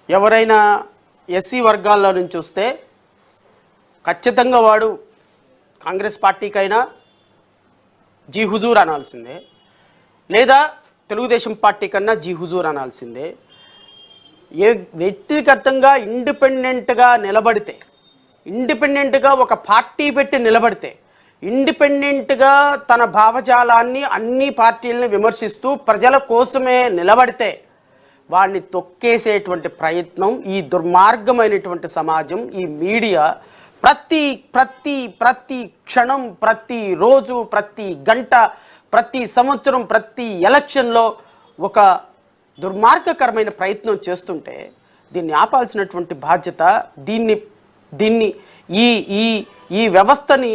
ఎవరైనా ఎస్సీ వర్గాల్లో నుంచి వస్తే ఖచ్చితంగా వాడు కాంగ్రెస్ పార్టీకైనా జీ హుజూర్ అనాల్సిందే, లేదా తెలుగుదేశం పార్టీ కన్నా జీ హుజూర్ అనాల్సిందే. ఏ వ్యక్తిగతంగా ఇండిపెండెంట్గా నిలబడితే, ఇండిపెండెంట్గా ఒక పార్టీ పెట్టి నిలబడితే, ఇండిపెండెంట్గా తన భావజాలాన్ని అన్ని పార్టీలను విమర్శిస్తూ ప్రజల కోసమే నిలబడితే వాడిని తొక్కేసేటువంటి ప్రయత్నం ఈ దుర్మార్గమైనటువంటి సమాజం, ఈ మీడియా ప్రతి ప్రతి ప్రతి క్షణం, ప్రతి రోజు, ప్రతి గంట, ప్రతి సంవత్సరం, ప్రతి ఎలక్షన్లో ఒక దుర్మార్గకరమైన ప్రయత్నం చేస్తుంటే దీన్ని ఆపాల్సినటువంటి బాధ్యత, దీన్ని ఈ ఈ ఈ వ్యవస్థని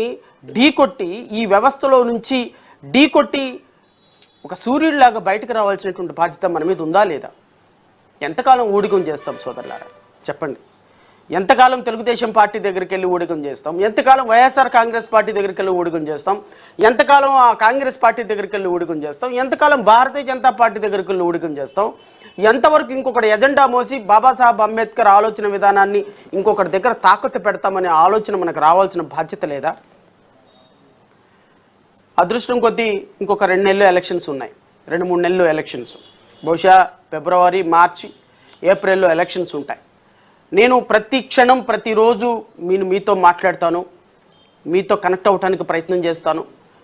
ఢీకొట్టి, ఈ వ్యవస్థలో నుంచి ఢీకొట్టి ఒక సూర్యుడిలాగా బయటకు రావాల్సినటువంటి బాధ్యత మన మీద ఉందా లేదా? ఎంతకాలం ఊడిగం చేస్తాం సోదరులారా చెప్పండి? ఎంతకాలం తెలుగుదేశం పార్టీ దగ్గరికి వెళ్ళి ఊడిగం చేస్తాం? ఎంతకాలం వైఎస్ఆర్ కాంగ్రెస్ పార్టీ దగ్గరికి వెళ్ళి ఊడిగం చేస్తాం? ఎంతకాలం ఆ కాంగ్రెస్ పార్టీ దగ్గరికి వెళ్ళి ఊడిగం చేస్తాం? ఎంతకాలం భారతీయ జనతా పార్టీ దగ్గరికి వెళ్ళి ఊడిగం చేస్తాం? ఎంతవరకు ఇంకొకటి ఎజెండా మోసి బాబాసాహెబ్ అంబేద్కర్ ఆలోచన విధానాన్ని ఇంకొకటి దగ్గర తాకట్టు పెడతామనే ఆలోచన మనకు రావాల్సిన బాధ్యత లేదా? అదృష్టం కొద్దీ ఇంకొక 2 నెలలు ఎలక్షన్స్ ఉన్నాయి, 2-3 నెలలు ఎలక్షన్స్, బహుశా ఫిబ్రవరి, మార్చి, ఏప్రిల్లో ఎలక్షన్స్ ఉంటాయి. నేను ప్రతి క్షణం, ప్రతిరోజు మీతో మాట్లాడతాను, మీతో కనెక్ట్ అవ్వడానికి ప్రయత్నం చేస్తాను,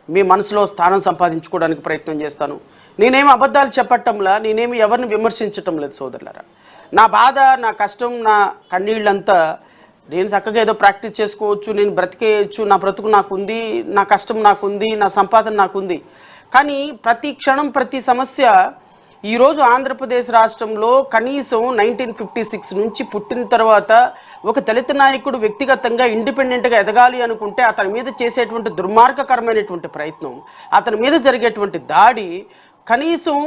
మీ మనసులో స్థానం సంపాదించుకోవడానికి ప్రయత్నం చేస్తాను. నేనేమి అబద్ధాలు చెప్పటంలా, నేనేమి ఎవరిని విమర్శించటం లేదు సోదరులారా. నా బాధ, నా కష్టం, నా కన్నీళ్ళంతా నేను చక్కగా ఏదో ప్రాక్టీస్ చేసుకోవచ్చు, నేను బ్రతికేయచ్చు, నా బ్రతుకు నాకుంది, నా కష్టం నాకుంది, నా సంపాదన నాకుంది. కానీ ప్రతి క్షణం, ప్రతి సమస్య ఈరోజు ఆంధ్రప్రదేశ్ రాష్ట్రంలో కనీసం 1956 నుంచి పుట్టిన తర్వాత ఒక దళిత నాయకుడు వ్యక్తిగతంగా ఇండిపెండెంట్గా ఎదగాలి అనుకుంటే అతని మీద చేసేటువంటి దుర్మార్గకరమైనటువంటి ప్రయత్నం, అతని మీద జరిగేటువంటి దాడి, కనీసం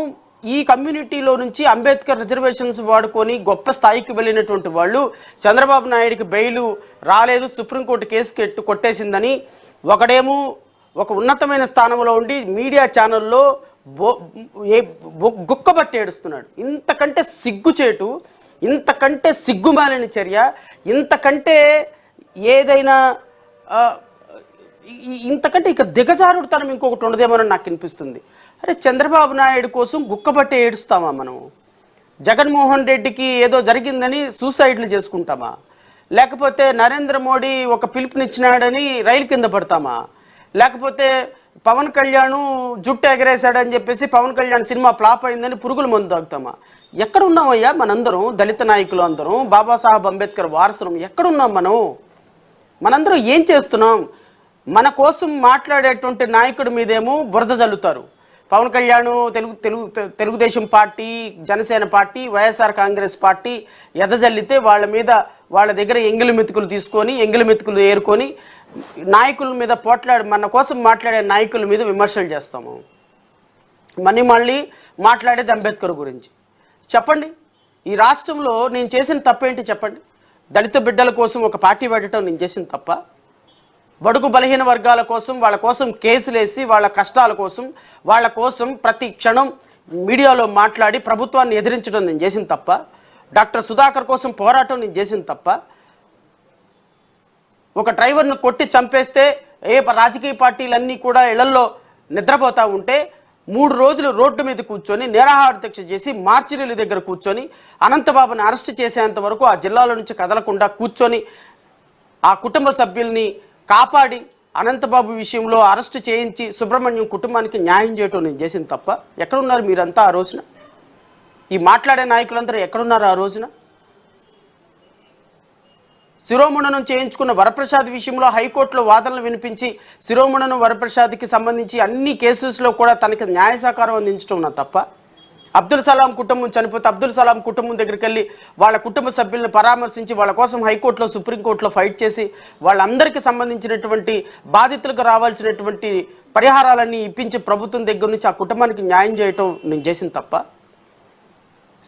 ఈ కమ్యూనిటీలో నుంచి అంబేద్కర్ రిజర్వేషన్స్ వాడుకొని గొప్ప స్థాయికి వెళ్ళినటువంటి వాళ్ళు చంద్రబాబు నాయుడికి బెయిలు రాలేదు, సుప్రీంకోర్టు కేసు కొట్టేసిందని ఒకడేమో ఒక ఉన్నతమైన స్థానంలో ఉండి మీడియా ఛానల్లో గుక్కబట్టి ఏడుస్తున్నాడు. ఇంతకంటే సిగ్గుచేటు, ఇంతకంటే సిగ్గుమాలిన చర్య, ఇంతకంటే ఏదైనా ఇంతకంటే ఇక దిగజారుడుతనం ఇంకొకటి ఉండదేమోనని నాకు అనిపిస్తుంది. అరే, చంద్రబాబు నాయుడు కోసం గుక్కబట్టి ఏడుస్తామా మనం? జగన్మోహన్ రెడ్డికి ఏదో జరిగిందని సూసైడ్లు చేసుకుంటామా? లేకపోతే నరేంద్ర మోడీ ఒక పిలుపునిచ్చినాడని రైలు కింద పడతామా? లేకపోతే పవన్ కళ్యాణ్ జుట్టు ఎగరేశాడని చెప్పేసి పవన్ కళ్యాణ్ సినిమా ఫ్లాప్ అయిందని పురుగుల మందు తాగుతామా? ఎక్కడున్నామయ్యా మనందరం? దళిత నాయకులు అందరం, బాబాసాహెబ్ అంబేద్కర్ వారసులం ఎక్కడున్నాం మనం? మనందరం ఏం చేస్తున్నాం? మన కోసం మాట్లాడేటువంటి నాయకుడి మీదేమో బురద జల్లుతారు. Pawan Kalyan Telugu Desam party, Janasena party, YSR Congress party ఎదజల్లితే వాళ్ళ దగ్గర ఎంగిలి మెతుకులు తీసుకొని, ఎంగిలి మెతుకులు ఏరుకొని నాయకుల మీద మన కోసం మాట్లాడే నాయకుల మీద విమర్శలు చేస్తాము. మళ్ళీ మాట్లాడేది అంబేద్కర్ గురించి. చెప్పండి, ఈ రాష్ట్రంలో నేను చేసిన తప్పేంటి చెప్పండి? దళిత బిడ్డల కోసం ఒక పార్టీ పెట్టడం నేను చేసిన తప్ప? బడుగు బలహీన వర్గాల కోసం, వాళ్ళ కోసం కేసులేసి, వాళ్ళ కష్టాల కోసం, వాళ్ళ కోసం ప్రతి క్షణం మీడియాలో మాట్లాడి ప్రభుత్వాన్ని ఎదిరించడం నేను చేసిన తప్ప? డాక్టర్ సుధాకర్ కోసం పోరాటం నేను చేసిన తప్ప? ఒక డ్రైవర్ను కొట్టి చంపేస్తే రాజకీయ పార్టీలన్నీ కూడా ఇళ్లలో నిద్రపోతూ ఉంటే 3 రోజులు రోడ్డు మీద కూర్చొని నిరాహార దీక్ష చేసి మార్చిరీల దగ్గర కూర్చొని అనంతబాబుని అరెస్ట్ చేసేంత వరకు ఆ జిల్లాలో నుంచి కదలకుండా కూర్చొని ఆ కుటుంబ సభ్యుల్ని కాపాడి అనంతబాబు విషయంలో అరెస్ట్ చేయించి సుబ్రహ్మణ్యం కుటుంబానికి న్యాయం చేయటం నేను చేసిన తప్ప? ఎక్కడున్నారు మీరంతా ఆ రోజున? ఈ మాట్లాడే నాయకులందరూ ఎక్కడున్నారు ఆ రోజున? శిరోముండనం చేయించుకున్న వరప్రసాద్ విషయంలో హైకోర్టులో వాదనలు వినిపించి శిరోముండనం వరప్రసాద్కి సంబంధించి అన్ని కేసెస్లో కూడా తనకి న్యాయ సహకారం అందించడం నా తప్ప? అబ్దుల్ సలాం కుటుంబం చనిపోతే అబ్దుల్ సలాం కుటుంబం దగ్గరికి వెళ్ళి వాళ్ళ కుటుంబ సభ్యులను పరామర్శించి వాళ్ళ కోసం హైకోర్టులో, సుప్రీంకోర్టులో ఫైట్ చేసి వాళ్ళందరికీ సంబంధించినటువంటి బాధితులకు రావాల్సినటువంటి పరిహారాలన్నీ ఇప్పించి ప్రభుత్వం దగ్గర నుంచి ఆ కుటుంబానికి న్యాయం చేయటం నేను చేసిన తప్ప?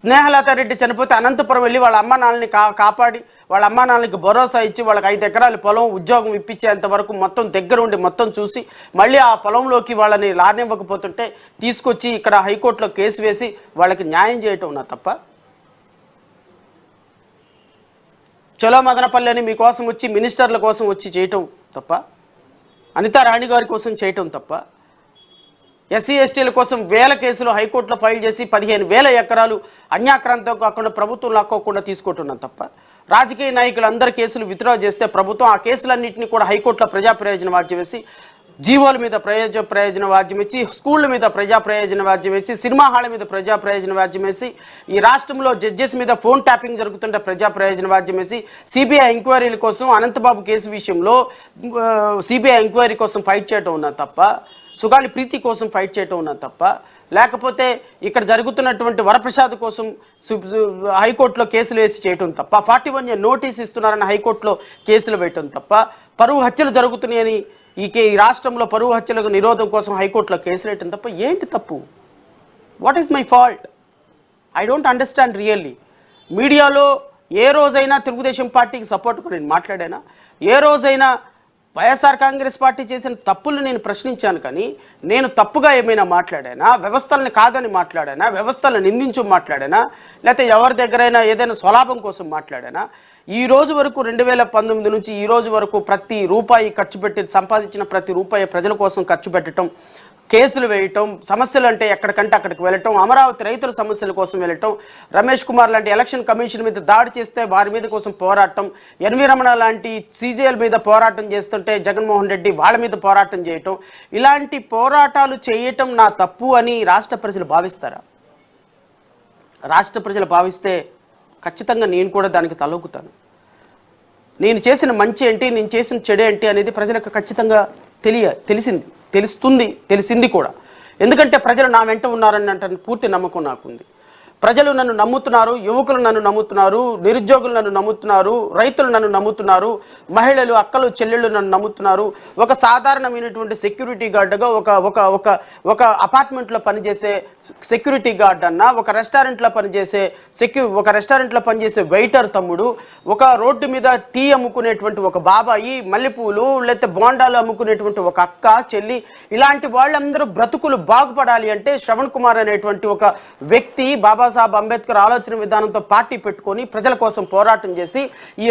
స్నేహలతారెడ్డి చనిపోతే అనంతపురం వెళ్ళి వాళ్ళ అమ్మ నాన్నని కాపాడి, వాళ్ళ అమ్మ నాన్నకి భరోసా ఇచ్చి, వాళ్ళకి 5 ఎకరాల పొలం ఉద్యోగం ఇప్పించేంత వరకు మొత్తం దగ్గర ఉండి మొత్తం చూసి, మళ్ళీ ఆ పొలంలోకి వాళ్ళని లానివ్వకపోతుంటే తీసుకొచ్చి ఇక్కడ హైకోర్టులో కేసు వేసి వాళ్ళకి న్యాయం చేయటం నా తప్ప? చలో మదనపల్లి అని మీకోసం వచ్చి మినిస్టర్ల కోసం వచ్చి చేయటం తప్ప, అనితా రాణి గారి కోసం చేయటం తప్ప, ఎస్సీ ఎస్టీల కోసం వేల కేసులు హైకోర్టులో ఫైల్ చేసి 15,000 ఎకరాలు అన్యాక్రాంతం కాకుండా ప్రభుత్వం లాక్కోకుండా తీసుకుంటున్నాం తప్ప, రాజకీయ నాయకులు అందరి కేసులు విత్డ్రా చేస్తే ప్రభుత్వం ఆ కేసులన్నింటినీ కూడా హైకోర్టులో ప్రజా ప్రయోజన వాద్యం వేసి, జీవోల మీద ప్రయోజన వాద్యం ఇచ్చి, స్కూళ్ళ మీద ప్రజా ప్రయోజన వాద్యం వేసి, సినిమా హాళ్ళ మీద ప్రజా ప్రయోజన వాద్యం వేసి, ఈ రాష్ట్రంలో జడ్జెస్ మీద ఫోన్ ట్యాపింగ్ జరుగుతుంటే ప్రజా ప్రయోజన వాద్యం వేసి, సిబిఐ ఎంక్వైరీల కోసం అనంతబాబు కేసు విషయంలో సిబిఐ ఎంక్వైరీ కోసం ఫైట్ చేయటం ఉన్నా తప్ప, సుగాలి ప్రీతి కోసం ఫైట్ చేయటం ఉన్నా తప్ప, లేకపోతే ఇక్కడ జరుగుతున్నటువంటి వరప్రసాద్ కోసం హైకోర్టులో కేసులు వేసి చేయటం తప్ప, 41 నోటీస్ ఇస్తున్నారని హైకోర్టులో కేసులు వేయటం తప్ప, పరువు హత్యలు జరుగుతున్నాయని ఈ రాష్ట్రంలో పరువు హత్యలకు నిరోధం కోసం హైకోర్టులో కేసులు వేయటం తప్ప ఏంటి తప్పు? What is my fault? I don't understand really. మీడియాలో ఏ రోజైనా తెలుగుదేశం పార్టీకి సపోర్ట్గా నేను మాట్లాడానా? ఏ రోజైనా వైఎస్ఆర్ కాంగ్రెస్ పార్టీ చేసిన తప్పులు నేను ప్రశ్నించాను, కానీ నేను తప్పుగా ఏమైనా మాట్లాడానా? వ్యవస్థలను కాదని మాట్లాడానా? వ్యవస్థలను నిందించు మాట్లాడానా? లేకపోతే ఎవరి దగ్గరైనా ఏదైనా స్వలాభం కోసం మాట్లాడానా? ఈ రోజు వరకు 2019 నుంచి ఈ రోజు వరకు ప్రతి రూపాయి ఖర్చు పెట్టి సంపాదించిన ప్రతి రూపాయి ప్రజల కోసం ఖర్చు పెట్టడం, కేసులు వేయటం, సమస్యలు అంటే ఎక్కడికంటే అక్కడికి వెళ్ళటం, అమరావతి రైతుల సమస్యల కోసం వెళ్ళటం, రమేష్ కుమార్ లాంటి ఎలక్షన్ కమిషన్ మీద దాడి చేస్తే వారి మీద కోసం పోరాటం, ఎన్వి రమణ లాంటి సీజేఎల్ మీద పోరాటం చేస్తుంటే జగన్మోహన్ రెడ్డి వాళ్ళ మీద పోరాటం చేయటం, ఇలాంటి పోరాటాలు చేయటం నా తప్పు అని రాష్ట్ర ప్రజలు భావిస్తారా? రాష్ట్ర ప్రజలు భావిస్తే ఖచ్చితంగా నేను కూడా దానికి తలొగ్గుతాను. నేను చేసిన మంచి ఏంటి, నేను చేసిన చెడు ఏంటి అనేది ప్రజలకు ఖచ్చితంగా తెలిసింది కూడా. ఎందుకంటే ప్రజలు నా వెంట ఉన్నారని అంటే పూర్తి నమ్మకం నాకుంది. ప్రజలు నన్ను నమ్ముతున్నారు, యువకులు నన్ను నమ్ముతున్నారు, నిరుద్యోగులు నన్ను నమ్ముతున్నారు, రైతులు నన్ను నమ్ముతున్నారు, మహిళలు అక్కలు చెల్లెళ్ళు నన్ను నమ్ముతున్నారు. ఒక సాధారణమైనటువంటి సెక్యూరిటీ గార్డుగా ఒక అపార్ట్మెంట్లో పనిచేసే సెక్యూరిటీ గార్డ్ అన్న, ఒక రెస్టారెంట్లో పనిచేసే వెయిటర్ తమ్ముడు, ఒక రోడ్డు మీద టీ అమ్ముకునేటువంటి ఒక బాబాయి, మల్లెపూలు లేకపోతే బోండాలు అమ్ముకునేటువంటి ఒక అక్క చెల్లి, ఇలాంటి వాళ్ళందరూ బ్రతుకులు బాగుపడాలి అంటే శ్రవణ్ కుమార్ అనేటువంటి ఒక వ్యక్తి బాబాసాహెబ్ అంబేద్కర్ ఆలోచన విధానంతో పార్టీ పెట్టుకొని ప్రజల కోసం పోరాటం చేసి ఈ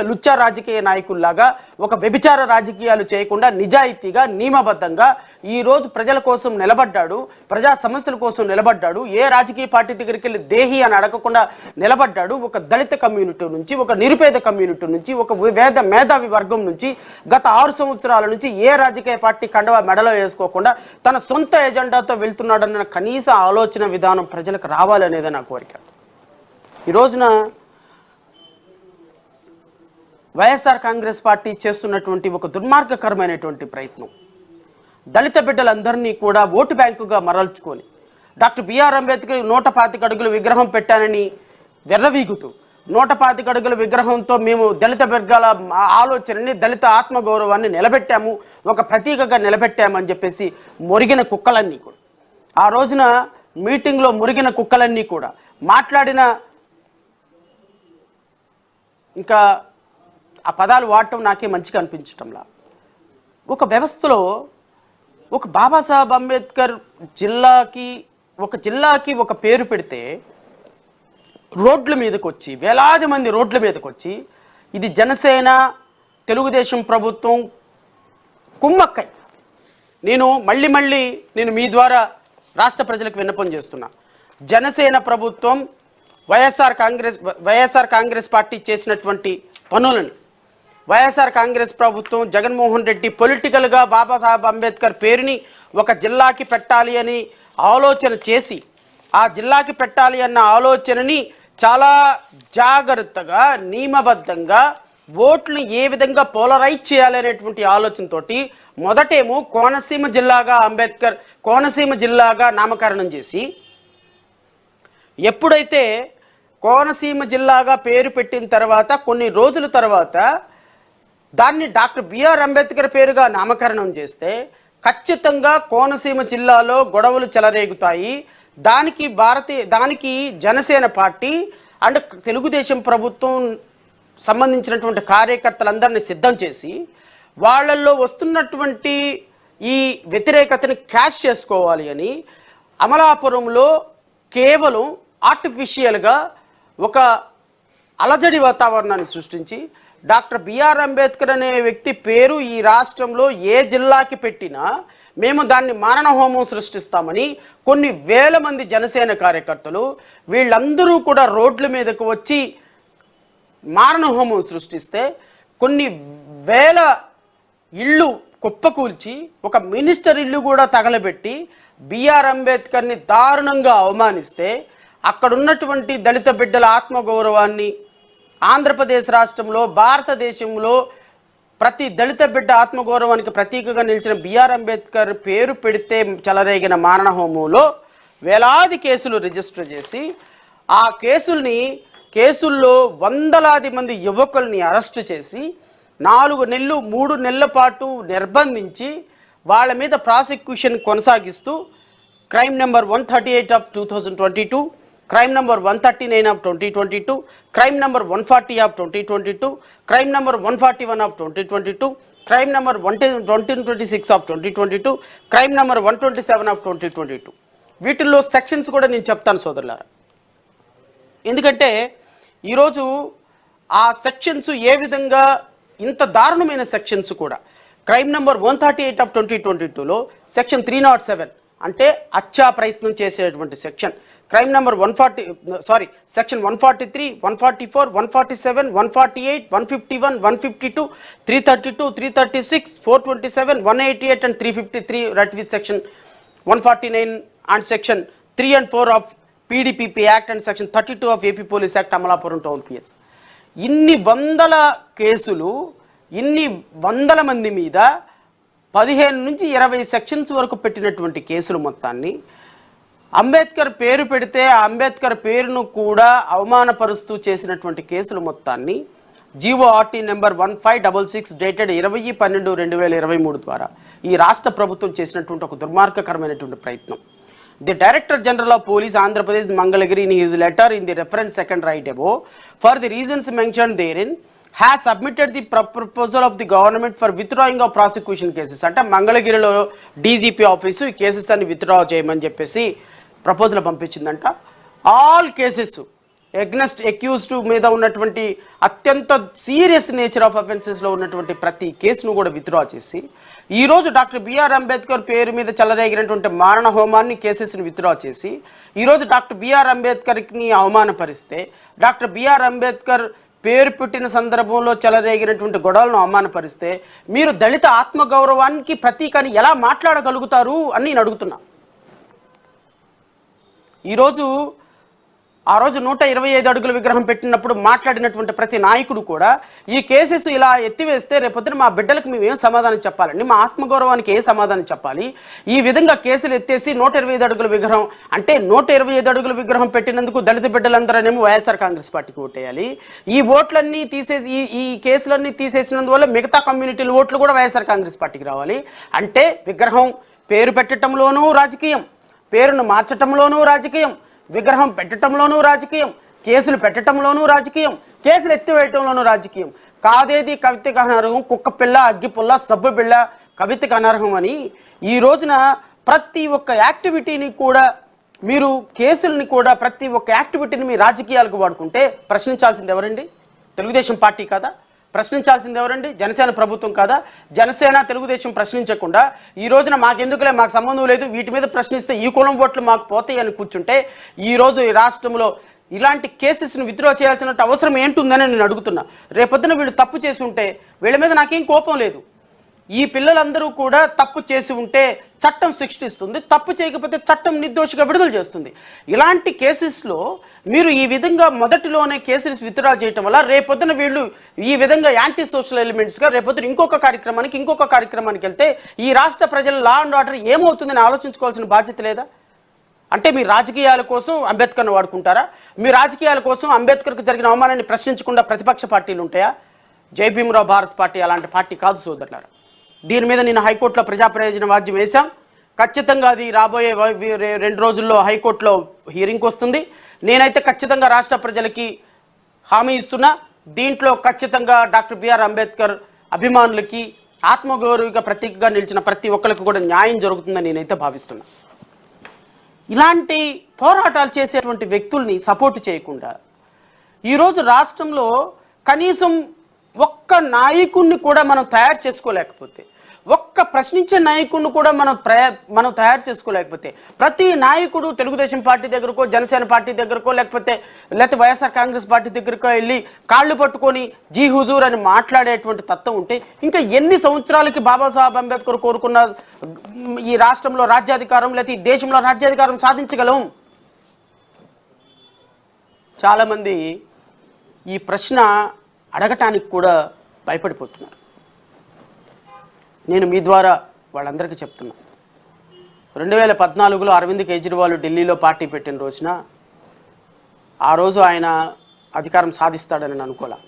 లుచ్చా రాజకీయ నాయకుల్లాగా ఒక వ్యభిచార రాజకీయాలు చేయకుండా నిజాయితీగా నియమబద్ధంగా ఈ రోజు ప్రజల కోసం నిలబడ్డాడు, ప్రజా సమస్యల కోసం నిలబడ్డాడు. ఏ రాజకీయ పార్టీ దగ్గరికి వెళ్ళి దేహి అని అడగకుండా నిలబడ్డాడు. ఒక దళిత కమ్యూనిటీ నుంచి, ఒక నిరుపేద కమ్యూనిటీ నుంచి, ఒక మేధావి వర్గం నుంచి గత 6 సంవత్సరాల నుంచి ఏ రాజకీయ పార్టీ కండవ మెడలో వేసుకోకుండా తన సొంత ఎజెండాతో వెళ్తున్నాడన్న కనీస ఆలోచన విధానం ప్రజలకు రావాలనేదే నా కోరిక. ఈ రోజున వైఎస్ఆర్ కాంగ్రెస్ పార్టీ చేస్తున్నటువంటి ఒక దుర్మార్గకరమైనటువంటి ప్రయత్నం, దళిత బిడ్డలందరినీ కూడా ఓటు బ్యాంకుగా మరల్చుకొని డాక్టర్ బిఆర్ అంబేద్కర్ 125 అడుగుల విగ్రహం పెట్టానని వెర్రవీగుతూ 125 అడుగుల విగ్రహంతో మేము దళిత వర్గాల ఆలోచనని, దళిత ఆత్మగౌరవాన్ని నిలబెట్టాము, ఒక ప్రతీకగా నిలబెట్టామని చెప్పేసి మురిగిన కుక్కలన్నీ కూడా ఆ రోజున మీటింగ్లో మురిగిన కుక్కలన్నీ కూడా మాట్లాడిన, ఇంకా ఆ పదాలు వాడటం నాకే మంచిగా అనిపించటంలా, ఒక వ్యవస్థలో ఒక బాబాసాహెబ్ అంబేద్కర్ జిల్లాకి ఒక పేరు పెడితే రోడ్ల మీదకి వచ్చి, వేలాది మంది రోడ్ల మీదకి వచ్చి, ఇది జనసేన తెలుగుదేశం ప్రభుత్వం కుమ్మక్కై నేను మీ ద్వారా రాష్ట్ర ప్రజలకు విన్నపం చేస్తున్నా. జనసేన ప్రభుత్వం వైఎస్ఆర్ కాంగ్రెస్ పార్టీ చేసినటువంటి పనులను, వైఎస్ఆర్ కాంగ్రెస్ ప్రభుత్వం జగన్మోహన్ రెడ్డి పొలిటికల్గా బాబాసాహెబ్ అంబేద్కర్ పేరుని ఒక జిల్లాకి పెట్టాలి అని ఆలోచన చేసి, ఆ జిల్లాకి పెట్టాలి అన్న ఆలోచనని చాలా జాగ్రత్తగా నియమబద్ధంగా ఓట్లను ఏ విధంగా పోలరైజ్ చేయాలనేటువంటి ఆలోచనతోటి మొదటేమో కోనసీమ జిల్లాగా నామకరణం చేసి, ఎప్పుడైతే కోనసీమ జిల్లాగా పేరు పెట్టిన తర్వాత కొన్ని రోజుల తర్వాత దాన్ని డాక్టర్ బిఆర్ అంబేద్కర్ పేరుగా నామకరణం చేస్తే ఖచ్చితంగా కోనసీమ జిల్లాలో గొడవలు చెలరేగుతాయి. దానికి జనసేన పార్టీ అండ్ తెలుగుదేశం ప్రభుత్వం సంబంధించినటువంటి కార్యకర్తలందరినీ సిద్ధం చేసి వాళ్ళల్లో వస్తున్నటువంటి ఈ వ్యతిరేకతని క్యాష్ చేసుకోవాలి అని అమలాపురంలో కేవలం ఆర్టిఫిషియల్గా ఒక అలజడి వాతావరణాన్ని సృష్టించి డాక్టర్ బిఆర్ అంబేద్కర్ అనే వ్యక్తి పేరు ఈ రాష్ట్రంలో ఏ జిల్లాకి పెట్టినా మేము దాన్ని మారణ హోమం సృష్టిస్తామని కొన్ని వేల మంది జనసేన కార్యకర్తలు వీళ్ళందరూ కూడా రోడ్ల మీదకు వచ్చి మారణ హోమం సృష్టిస్తే కొన్ని వేల ఇళ్ళు కుప్పకూల్చి ఒక మినిస్టర్ ఇల్లు కూడా తగలబెట్టి బిఆర్ అంబేద్కర్ని దారుణంగా అవమానిస్తే అక్కడున్నటువంటి దళిత బిడ్డల ఆత్మగౌరవాన్ని ఆంధ్రప్రదేశ్ రాష్ట్రంలో భారతదేశంలో ప్రతి దళిత బిడ్డ ఆత్మగౌరవానికి ప్రతీకగా నిలిచిన బిఆర్ అంబేద్కర్ పేరు పెడితే చెలరేగిన మారణ హోమంలో వేలాది కేసులు రిజిస్టర్ చేసి ఆ కేసుల్లో వందలాది మంది యువకుల్ని అరెస్టు చేసి 4 నెలలు 3 నెలల పాటు నిర్బంధించి వాళ్ళ మీద ప్రాసిక్యూషన్ కొనసాగిస్తూ crime number 138 of 2022, crime number 139 of 2022, crime number 140 of 2022, crime number 141 of 2022, crime number 126 of 2022, crime number 127 of 2022. వీటిల్లో సెక్షన్స్ కూడా నేను చెప్తాను సోదరులారా. ఎందుకంటే ఈరోజు ఆ సెక్షన్స్ ఏ విధంగా ఇంత దారుణమైన సెక్షన్స్ కూడా క్రైమ్ నెంబర్ 138 ఆఫ్ 2022లో సెక్షన్ 307 అంటే హత్యా ప్రయత్నం చేసేటువంటి section, crime number section 143, 144, 147, 148, 151, 152, 332, 336, 427, 188 and 353 right with section 149 and section 3 and 4 of PDPP Act and section 32 of AP Police Act Amalapuram town PS. ఇన్ని వందల కేసులు, ఇన్ని వందల మంది మీద 15 నుంచి 20 సెక్షన్స్ వరకు పెట్టినటువంటి కేసులు మొత్తాన్ని అంబేద్కర్ పేరు పెడితే ఆ అంబేద్కర్ పేరును కూడా అవమానపరుస్తూ చేసినటువంటి కేసులు మొత్తాన్ని జీఓఆర్టీ నెంబర్ 1566 డేటెడ్ 20/12/2023 ద్వారా ఈ రాష్ట్ర ప్రభుత్వం చేసినటువంటి ఒక దుర్మార్గకరమైనటువంటి ప్రయత్నం. The Director General of Police Andhra Pradesh Mangalagiri in his letter in the reference second right above for the reasons mentioned therein has submitted the proposal of the government for withdrawing of prosecution cases. అంటే మంగళగిరిలో DGP office ఈ cases అన్ని withdraw చేయమని చెప్పేసి proposal పంపించిందంట. All cases against accused మీద ఉన్నటువంటి అత్యంత సీరియస్ నేచర్ ఆఫ్ అఫెన్సెస్లో ఉన్నటువంటి ప్రతి కేసును కూడా విత్డ్రా చేసి ఈరోజు డాక్టర్ బిఆర్ అంబేద్కర్ పేరు మీద చెలరేగినటువంటి మారణ హోమాన్ని కేసెస్ని విత్డ్రా చేసి ఈరోజు డాక్టర్ బిఆర్ అంబేద్కర్ని అవమానపరిస్తే, డాక్టర్ బిఆర్ అంబేద్కర్ పేరు పెట్టిన సందర్భంలో చెలరేగినటువంటి గొడవలను అవమానపరిస్తే మీరు దళిత ఆత్మగౌరవానికి ప్రతీకని ఎలా మాట్లాడగలుగుతారు అని నేను అడుగుతున్నా. ఈరోజు ఆ రోజు 125 అడుగుల విగ్రహం పెట్టినప్పుడు మాట్లాడినటువంటి ప్రతి నాయకుడు కూడా ఈ కేసెస్ ఇలా ఎత్తివేస్తే రేపొద్దున మా బిడ్డలకు మేము ఏం సమాధానం చెప్పాలండి, మా ఆత్మగౌరవానికి ఏ సమాధానం చెప్పాలి? ఈ విధంగా కేసులు ఎత్తేసి 125 అడుగుల విగ్రహం అంటే 125 అడుగుల విగ్రహం పెట్టినందుకు దళిత బిడ్డలందరనేమో వైఎస్ఆర్ కాంగ్రెస్ పార్టీకి ఓటేయాలి. ఈ ఓట్లన్నీ తీసేసి ఈ కేసులన్నీ తీసేసినందువల్ల మిగతా కమ్యూనిటీల ఓట్లు కూడా వైఎస్ఆర్ కాంగ్రెస్ పార్టీకి రావాలి. అంటే విగ్రహం పేరు పెట్టడంలోనూ రాజకీయం, పేరును మార్చటంలోనూ రాజకీయం, విగ్రహం పెట్టడంలోనూ రాజకీయం, కేసులు పెట్టడంలోనూ రాజకీయం, కేసులు ఎత్తివేయటంలోనూ రాజకీయం. కాదేది కవితకు అనర్హం, కుక్క పిల్ల అగ్గిపుల్ల సబ్బు బిళ్ళ కవితకు అనర్హం అని ఈ రోజున ప్రతి ఒక్క యాక్టివిటీని కూడా మీరు కేసులని కూడా ప్రతి ఒక్క యాక్టివిటీని మీ రాజకీయాలకు వాడుకుంటే ప్రశ్నించాల్సింది ఎవరండి? తెలుగుదేశం పార్టీ కాదా? ప్రశ్నించాల్సింది ఎవరండి? జనసేన ప్రభుత్వం కాదా? జనసేన తెలుగుదేశం ప్రశ్నించకుండా ఈ రోజున మాకెందుకులే, మాకు సంబంధం లేదు, వీటి మీద ప్రశ్నిస్తే ఈ కులం ఓట్లు మాకు పోతాయి అని కూర్చుంటే ఈరోజు ఈ రాష్ట్రంలో ఇలాంటి కేసెస్ను విత్డ్రా చేయాల్సిన అవసరం ఏంటుందని నేను అడుగుతున్నా. రేపొద్దున వీళ్ళు తప్పు చేసి ఉంటే వీళ్ళ మీద నాకేం కోపం లేదు. ఈ పిల్లలందరూ కూడా తప్పు చేసి ఉంటే చట్టం శిక్షిస్తుంది, తప్పు చేయకపోతే చట్టం నిర్దోషిగా విడుదల చేస్తుంది. ఇలాంటి కేసెస్లో మీరు ఈ విధంగా మొదటిలోనే కేసెస్ విత్డ్రా చేయటం వల్ల రేపొద్దున వీళ్ళు ఈ విధంగా యాంటీ సోషల్ ఎలిమెంట్స్గా రేపొద్దున ఇంకొక కార్యక్రమానికి వెళ్తే ఈ రాష్ట్ర ప్రజల లా అండ్ ఆర్డర్ ఏమవుతుందని ఆలోచించుకోవాల్సిన బాధ్యత లేదా? అంటే మీ రాజకీయాల కోసం అంబేద్కర్ను వాడుకుంటారా? మీ రాజకీయాల కోసం అంబేద్కర్కు జరిగిన అవమానాన్ని ప్రశ్నించకుండా ప్రతిపక్ష పార్టీలు ఉంటాయా? జై భీమరావు భారత్ పార్టీ అలాంటి పార్టీ కాదు సోదరులారా. దీని మీద నేను హైకోర్టులో ప్రజా ప్రయోజన వాద్యం వేశాం. ఖచ్చితంగా అది రాబోయే 2 రోజుల్లో హైకోర్టులో హియరింగ్కి వస్తుంది. నేనైతే ఖచ్చితంగా రాష్ట్ర ప్రజలకి హామీ ఇస్తున్నా, దీంట్లో ఖచ్చితంగా డాక్టర్ బిఆర్ అంబేద్కర్ అభిమానులకి ఆత్మగౌరవిక ప్రతీకగా నిలిచిన ప్రతి ఒక్కరికి కూడా న్యాయం జరుగుతుందని నేనైతే భావిస్తున్నా. ఇలాంటి పోరాటాలు చేసేటువంటి వ్యక్తుల్ని సపోర్ట్ చేయకుండా ఈరోజు రాష్ట్రంలో కనీసం ఒక్క నాయకుడిని కూడా మనం తయారు చేసుకోలేకపోతే, ఒక్క ప్రశ్నించే నాయకుడిని కూడా మనం తయారు చేసుకోలేకపోతే, ప్రతి నాయకుడు తెలుగుదేశం పార్టీ దగ్గరకో, జనసేన పార్టీ దగ్గరకో, లేకపోతే వైఎస్ఆర్ కాంగ్రెస్ పార్టీ దగ్గరకో వెళ్ళి కాళ్ళు పట్టుకొని జీ హుజూర్ అని మాట్లాడేటువంటి తత్వం ఉంటే ఇంకా ఎన్ని సంవత్సరాలకి బాబాసాహెబ్ అంబేద్కర్ కోరుకున్న ఈ రాష్ట్రంలో రాజ్యాధికారం, లేకపోతే ఈ దేశంలో రాజ్యాధికారం సాధించగలం? చాలామంది ఈ ప్రశ్న అడగటానికి కూడా భయపడిపోతున్నారు. నేను మీ ద్వారా వాళ్ళందరికీ చెప్తున్నా, 2014లో అరవింద్ కేజ్రీవాల్ ఢిల్లీలో పార్టీ పెట్టిన రోజున ఆ రోజు ఆయన అధికారం సాధిస్తాడని నేను అనుకోలే.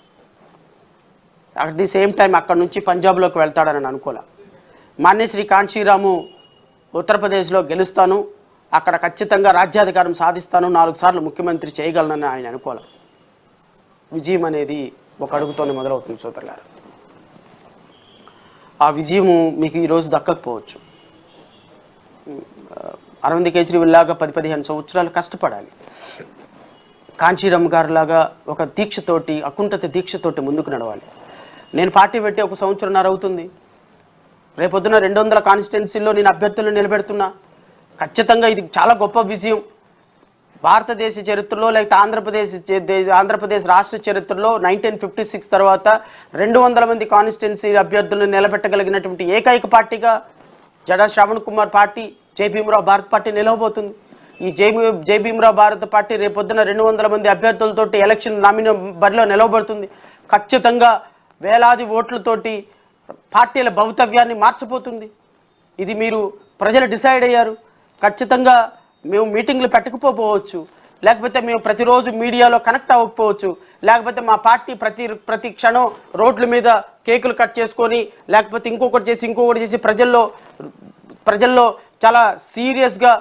అట్ ది సేమ్ టైం అక్కడి నుంచి పంజాబ్లోకి వెళ్తాడని నేను అనుకోలే. మాన్యశ్రీ కాంచీరాము ఉత్తరప్రదేశ్లో గెలుస్తాను, అక్కడ ఖచ్చితంగా రాజ్యాధికారం సాధిస్తాను, 4 సార్లు ముఖ్యమంత్రి చేయగలనని ఆయన అనుకోలే. విజయం అనేది ఒక అడుగుతోనే మొదలవుతుంది సోదరు గారు. ఆ విజయము మీకు ఈరోజు దక్కకపోవచ్చు. అరవింద్ కేజ్రీవాల్ లాగా 10-15 సంవత్సరాలు కష్టపడాలి. కాంచీరామ్ గారు లాగా ఒక దీక్షతోటి, అకుంఠిత దీక్షతోటి ముందుకు నడవాలి. నేను పార్టీ పెట్టి 1 సంవత్సరంన్నర అవుతుంది. రేపొద్దున 200 కాన్స్టిట్యున్సీల్లో నేను అభ్యర్థులను నిలబెడుతున్నా. ఖచ్చితంగా ఇది చాలా గొప్ప విజయం. భారతదేశ చరిత్రలో, లేకపోతే ఆంధ్రప్రదేశ్ రాష్ట్ర చరిత్రలో 1956 తర్వాత 200 మంది కాన్స్టిట్యున్సీ అభ్యర్థులను నిలబెట్టగలిగినటువంటి ఏకైక పార్టీగా జడా శ్రవణ్ కుమార్ పార్టీ, జై భీమరావు భారత్ పార్టీ నిలవబోతుంది. ఈ జై భీమరావు భారత్ పార్టీ రేపొద్దున 200 మంది అభ్యర్థులతోటి ఎలక్షన్ నామినీ బరిలో నిలవబడుతుంది. ఖచ్చితంగా వేలాది ఓట్లతోటి పార్టీల భవితవ్యాన్ని మార్చబోతుంది. ఇది మీరు ప్రజలు డిసైడ్ అయ్యారు. ఖచ్చితంగా మేము మీటింగ్లు పెట్టకపోవచ్చు, లేకపోతే మేము ప్రతిరోజు మీడియాలో కనెక్ట్ అవ్వకపోవచ్చు, లేకపోతే మా పార్టీ ప్రతి క్షణం రోడ్ల మీద కేకులు కట్ చేసుకొని, లేకపోతే ఇంకొకటి చేసి ప్రజల్లో చాలా సీరియస్గా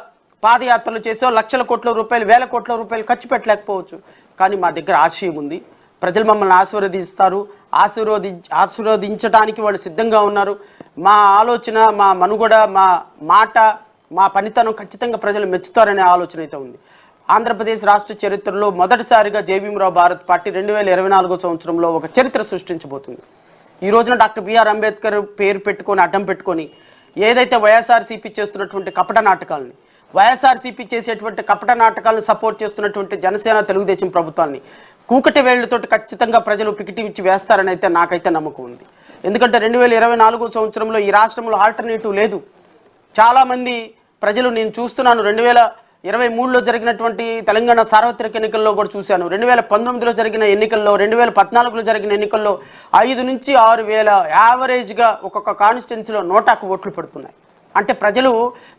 పాదయాత్రలు చేసో లక్షల కోట్ల రూపాయలు, వేల కోట్ల రూపాయలు ఖర్చు పెట్టలేకపోవచ్చు. కానీ మా దగ్గర ఆశయం ఉంది. ప్రజలు మమ్మల్ని ఆశీర్వదిస్తారు. ఆశీర్వదించడానికి వాళ్ళు సిద్ధంగా ఉన్నారు. మా ఆలోచన, మా మనుగడ, మా మాట, మా పనితనం ఖచ్చితంగా ప్రజలు మెచ్చుతారనే ఆలోచన అయితే ఉంది. ఆంధ్రప్రదేశ్ రాష్ట్ర చరిత్రలో మొదటిసారిగా జై భీమరావు భారత్ పార్టీ 2024 సంవత్సరంలో ఒక చరిత్ర సృష్టించబోతుంది. ఈ రోజున డాక్టర్ బిఆర్ అంబేద్కర్ పేరు పెట్టుకొని, అడ్డం పెట్టుకొని ఏదైతే వైఎస్ఆర్సీపీ చేస్తున్నటువంటి కపట నాటకాలని, వైఎస్ఆర్సీపీ చేసేటువంటి కపట నాటకాలను సపోర్ట్ చేస్తున్నటువంటి జనసేన తెలుగుదేశం ప్రభుత్వాన్ని కూకటి వేళ్లతోటి ఖచ్చితంగా ప్రజలు టికెట్ వేస్తారని అయితే నాకైతే నమ్మకం ఉంది. ఎందుకంటే 2024 సంవత్సరంలో ఈ రాష్ట్రంలో ఆల్టర్నేటివ్ లేదు. చాలామంది ప్రజలు, నేను చూస్తున్నాను, 2023లో జరిగినటువంటి తెలంగాణ సార్వత్రిక ఎన్నికల్లో కూడా చూశాను, 2019లో జరిగిన ఎన్నికల్లో, 2014లో జరిగిన ఎన్నికల్లో 5 నుంచి 6 వేల యావరేజ్గా ఒక్కొక్క కాన్స్టిట్యున్సీలో 100కు ఓట్లు పడుతున్నాయి. అంటే ప్రజలు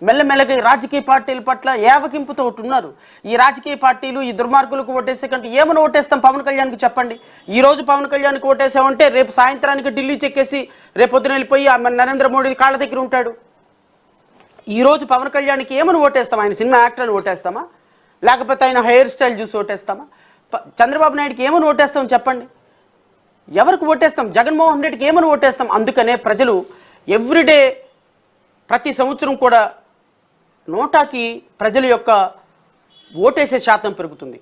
మెల్లమెల్లగా రాజకీయ పార్టీల పట్ల ఏవకింపుతో ఉన్నారు. ఈ రాజకీయ పార్టీలు ఈ దుర్మార్గులకు ఓటేసే కంటే ఏమని ఓటేస్తాం? పవన్ కళ్యాణ్కి చెప్పండి. ఈ రోజు పవన్ కళ్యాణ్కి ఓటేసామంటే రేపు సాయంత్రానికి ఢిల్లీ చెక్కేసి రేపు పొద్దున వెళ్ళిపోయి నరేంద్ర మోడీ కాళ్ళ దగ్గర ఉంటాడు. ఈ రోజు పవన్ కళ్యాణ్కి ఏమని ఓటేస్తాం? ఆయన సినిమా యాక్టర్ అని ఓటేస్తామా? లేకపోతే ఆయన హెయిర్ స్టైల్ చూసి ఓటేస్తామా? చంద్రబాబు నాయుడుకి ఏమని ఓటేస్తాం చెప్పండి? ఎవరికి ఓటేస్తాం? జగన్మోహన్ రెడ్డికి ఏమని ఓటేస్తాం? అందుకనే ప్రజలు ఎవ్రీడే, ప్రతి సంవత్సరం కూడా 100కి ప్రజల యొక్క ఓటేసే శాతం పెరుగుతుంది.